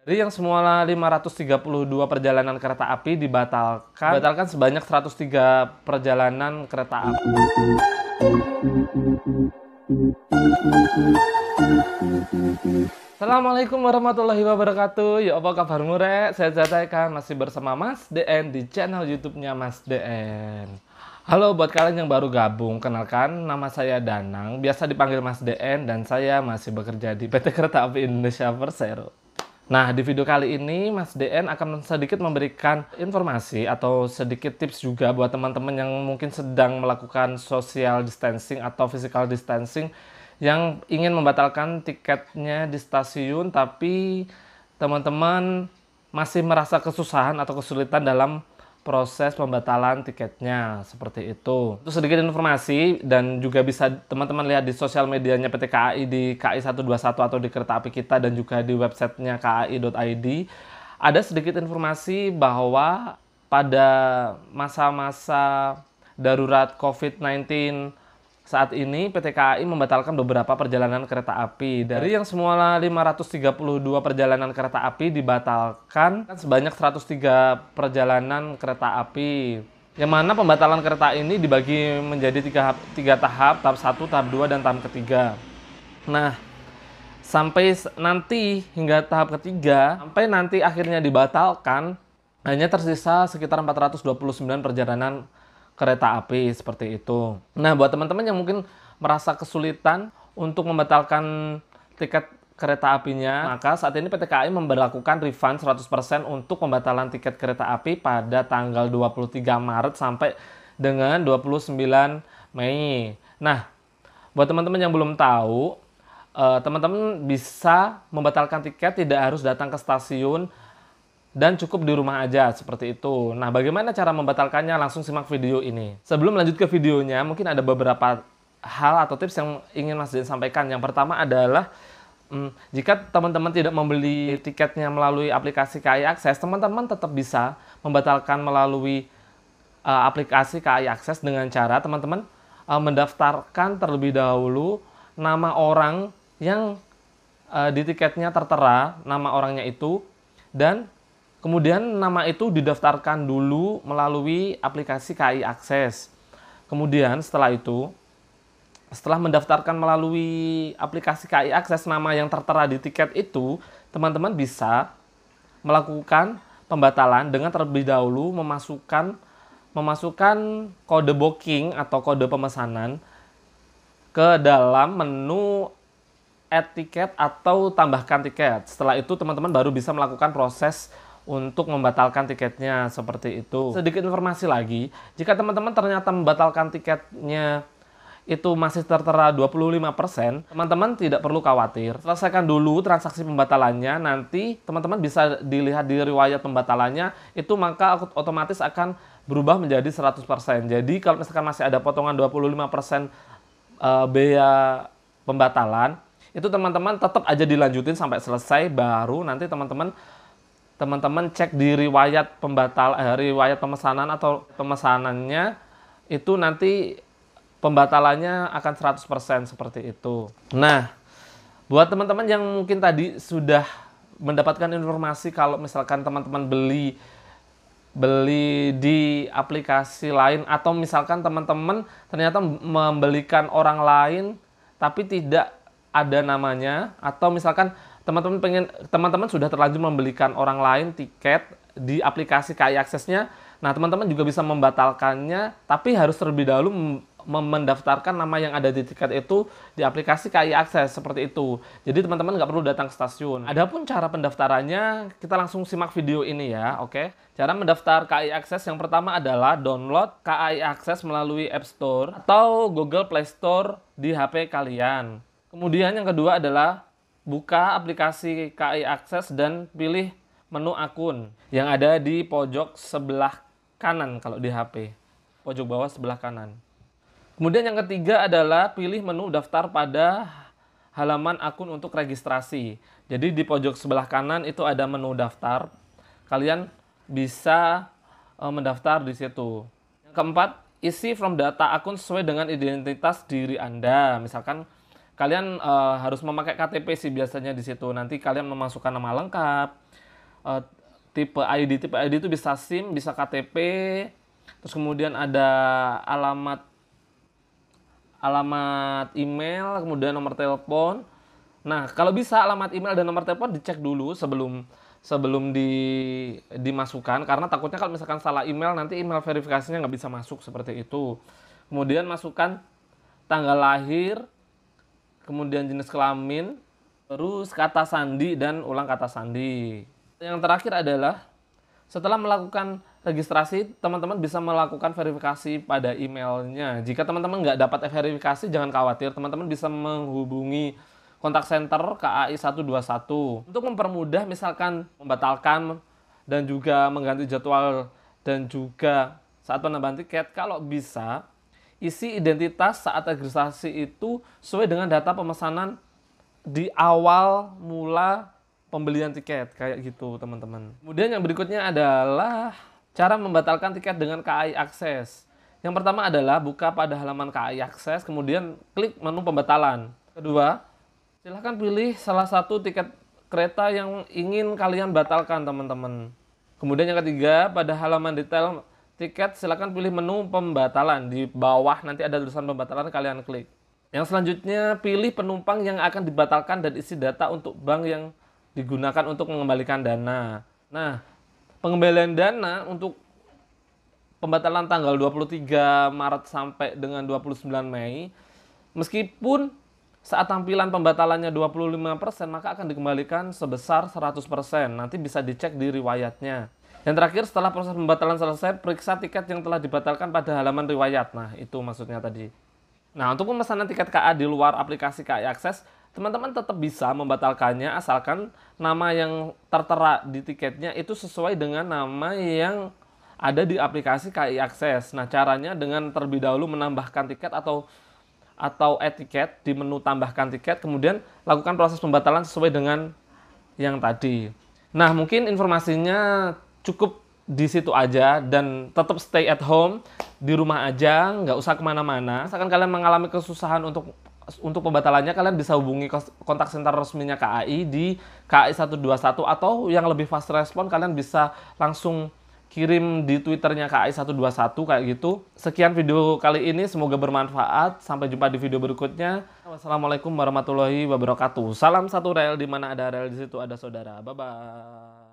Jadi yang semula 532 perjalanan kereta api dibatalkan sebanyak 103 perjalanan kereta api. Assalamualaikum warahmatullahi wabarakatuh. Ya apa kabarmu rek? Saya Zataikan masih bersama Mas DN di channel YouTube-nya Mas DN. Halo buat kalian yang baru gabung, kenalkan nama saya Danang, biasa dipanggil Mas DN dan saya masih bekerja di PT Kereta Api Indonesia Persero. Nah, di video kali ini Mas DN akan sedikit memberikan informasi atau sedikit tips juga buat teman-teman yang mungkin sedang melakukan social distancing atau physical distancing yang ingin membatalkan tiketnya di stasiun tapi teman-teman masih merasa kesusahan atau kesulitan dalam proses pembatalan tiketnya, seperti itu. Itu sedikit informasi dan juga bisa teman-teman lihat di sosial medianya PT KAI di KAI 121 atau di kereta api kita dan juga di websitenya kai.id. Ada sedikit informasi bahwa pada masa-masa darurat COVID-19 saat ini PT KAI membatalkan beberapa perjalanan kereta api. Dari yang semula 532 perjalanan kereta api dibatalkan sebanyak 103 perjalanan kereta api. Yang mana pembatalan kereta ini dibagi menjadi tiga tahap, tahap 1, tahap 2, dan tahap ketiga. Nah, sampai nanti hingga tahap ketiga, sampai nanti akhirnya dibatalkan, hanya tersisa sekitar 429 perjalanan kereta api seperti itu. Nah, buat teman-teman yang mungkin merasa kesulitan untuk membatalkan tiket kereta apinya, maka saat ini PT KAI memberlakukan refund 100% untuk pembatalan tiket kereta api pada tanggal 23 Maret sampai dengan 29 Mei. Nah, buat teman-teman yang belum tahu, teman-teman bisa membatalkan tiket tidak harus datang ke stasiun dan cukup di rumah aja, seperti itu. Nah, bagaimana cara membatalkannya? Langsung simak video ini. Sebelum lanjut ke videonya, mungkin ada beberapa hal atau tips yang ingin Mas Den sampaikan. Yang pertama adalah, jika teman-teman tidak membeli tiketnya melalui aplikasi KAI Akses, teman-teman tetap bisa membatalkan melalui aplikasi KAI Akses dengan cara teman-teman mendaftarkan terlebih dahulu nama orang yang di tiketnya tertera, nama orangnya itu, dan kemudian nama itu didaftarkan dulu melalui aplikasi KAI Akses. Kemudian setelah itu, setelah mendaftarkan melalui aplikasi KAI Akses nama yang tertera di tiket itu, teman-teman bisa melakukan pembatalan dengan terlebih dahulu memasukkan kode booking atau kode pemesanan ke dalam menu add tiket atau tambahkan tiket. Setelah itu teman-teman baru bisa melakukan proses untuk membatalkan tiketnya, seperti itu. Sedikit informasi lagi, jika teman-teman ternyata membatalkan tiketnya itu masih tertera 25%, teman-teman tidak perlu khawatir. Selesaikan dulu transaksi pembatalannya, nanti teman-teman bisa dilihat di riwayat pembatalannya, itu maka otomatis akan berubah menjadi 100%. Jadi kalau misalkan masih ada potongan 25% biaya pembatalan, itu teman-teman tetap aja dilanjutin sampai selesai, baru nanti teman-teman cek di riwayat riwayat pemesanan atau pemesanannya, itu nanti pembatalannya akan 100% seperti itu. Nah, buat teman-teman yang mungkin tadi sudah mendapatkan informasi kalau misalkan teman-teman beli di aplikasi lain, atau misalkan teman-teman ternyata membelikan orang lain tapi tidak ada namanya, atau misalkan teman-teman sudah terlanjur membelikan orang lain tiket di aplikasi KAI Aksesnya. Nah, teman-teman juga bisa membatalkannya, tapi harus terlebih dahulu mendaftarkan nama yang ada di tiket itu di aplikasi KAI Akses, seperti itu. Jadi teman-teman nggak perlu datang ke stasiun. Adapun cara pendaftarannya, kita langsung simak video ini ya, oke? Cara mendaftar KAI Akses yang pertama adalah download KAI Akses melalui App Store atau Google Play Store di HP kalian. Kemudian yang kedua adalah buka aplikasi KAI Akses dan pilih menu akun yang ada di pojok sebelah kanan kalau di HP. Pojok bawah sebelah kanan. Kemudian yang ketiga adalah pilih menu daftar pada halaman akun untuk registrasi. Jadi di pojok sebelah kanan itu ada menu daftar. Kalian bisa mendaftar di situ. Yang keempat, isi form data akun sesuai dengan identitas diri Anda. Misalkan kalian harus memakai KTP sih biasanya di situ. Nanti kalian memasukkan nama lengkap, eh, tipe ID. Tipe ID itu bisa SIM, bisa KTP, terus kemudian ada alamat email, kemudian nomor telepon. Nah, kalau bisa alamat email dan nomor telepon dicek dulu sebelum dimasukkan, karena takutnya kalau misalkan salah email nanti email verifikasinya nggak bisa masuk seperti itu. Kemudian masukkan tanggal lahir, kemudian jenis kelamin, terus kata sandi dan ulang kata sandi. Yang terakhir adalah setelah melakukan registrasi, teman-teman bisa melakukan verifikasi pada emailnya. Jika teman-teman nggak dapat verifikasi, jangan khawatir. Teman-teman bisa menghubungi kontak center KAI 121. Untuk mempermudah, misalkan membatalkan dan juga mengganti jadwal dan juga saat penambahan tiket, kalau bisa, isi identitas saat registrasi itu sesuai dengan data pemesanan di awal mula pembelian tiket, kayak gitu teman-teman. Kemudian yang berikutnya adalah cara membatalkan tiket dengan KAI Akses. Yang pertama adalah buka pada halaman KAI Akses, kemudian klik menu pembatalan. Kedua, silahkan pilih salah satu tiket kereta yang ingin kalian batalkan teman-teman. Kemudian yang ketiga, pada halaman detail tiket silahkan pilih menu pembatalan. Di bawah nanti ada tulisan pembatalan, kalian klik. Yang selanjutnya, pilih penumpang yang akan dibatalkan dan isi data untuk bank yang digunakan untuk mengembalikan dana. Nah, pengembalian dana untuk pembatalan tanggal 23 Maret sampai dengan 29 Mei, meskipun saat tampilan pembatalannya 25%, maka akan dikembalikan sebesar 100%. Nanti bisa dicek di riwayatnya. Yang terakhir, setelah proses pembatalan selesai, periksa tiket yang telah dibatalkan pada halaman riwayat. Nah, itu maksudnya tadi. Nah, untuk pemesanan tiket KA di luar aplikasi KAI Akses, teman-teman tetap bisa membatalkannya asalkan nama yang tertera di tiketnya itu sesuai dengan nama yang ada di aplikasi KAI Akses. Nah, caranya dengan terlebih dahulu menambahkan tiket atau etiket di menu tambahkan tiket, kemudian lakukan proses pembatalan sesuai dengan yang tadi. Nah, mungkin informasinya cukup di situ aja, dan tetap stay at home, di rumah aja, nggak usah kemana-mana. Misalkan kalian mengalami kesusahan untuk pembatalannya, kalian bisa hubungi kontak center resminya KAI di KAI 121, atau yang lebih fast respon kalian bisa langsung kirim di Twitternya KAI 121 kayak gitu. Sekian video kali ini, semoga bermanfaat. Sampai jumpa di video berikutnya. Wassalamualaikum warahmatullahi wabarakatuh. Salam satu rel, di mana ada rel di situ ada saudara. Bye bye.